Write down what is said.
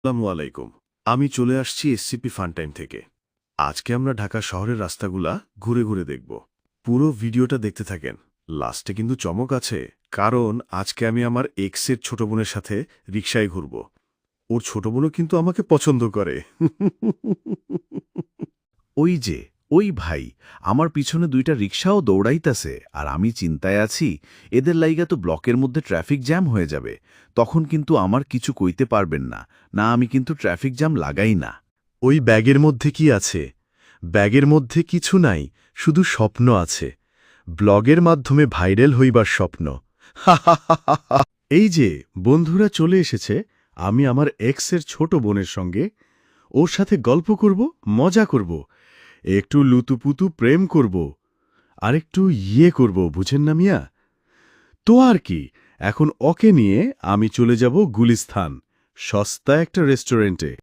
আসসালামু আলাইকুম। আমি চলে আসছি এসসিপি ফান টাইম থেকে। আজকে আমরা ঢাকা শহরের রাস্তাগুলা ঘুরে ঘুরে দেখব। পুরো ভিডিওটা দেখতে থাকেন। লাস্টে কিন্তু চমক আছে, কারণ আজকে আমি আমার এক্সের ছোট বোনের সাথে রিকশায় ঘুরব। ওর ছোট বোনও কিন্তু আমাকে পছন্দ করে। ওই যে, ওই ভাই, আমার পিছনে ২টা রিকশাও দৌড়াইতাছে, আর আমি চিন্তায় আছি, এদের লাইগা তো ব্লকের মধ্যে ট্রাফিক জ্যাম হয়ে যাবে। তখন কিন্তু আমার কিছু কইতে পারবেন না, না আমি কিন্তু ট্রাফিক জ্যাম লাগাই না। ওই ব্যাগের মধ্যে কি আছে? ব্যাগের মধ্যে কিছু নাই, শুধু স্বপ্ন আছে। ব্লগের মাধ্যমে ভাইরাল হইবার স্বপ্ন। এই যে বন্ধুরা চলে এসেছে, আমি আমার এক্সের ছোট বোনের সঙ্গে। ওর সাথে গল্প করব, মজা করব, একটু লুতুপুতু প্রেম করব, আর একটু করব, বুঝেন না মিয়া? তো আর কি, এখন ওকে নিয়ে আমি চলে যাব গুলিস্তান, সস্তা একটা রেস্টুরেন্টে।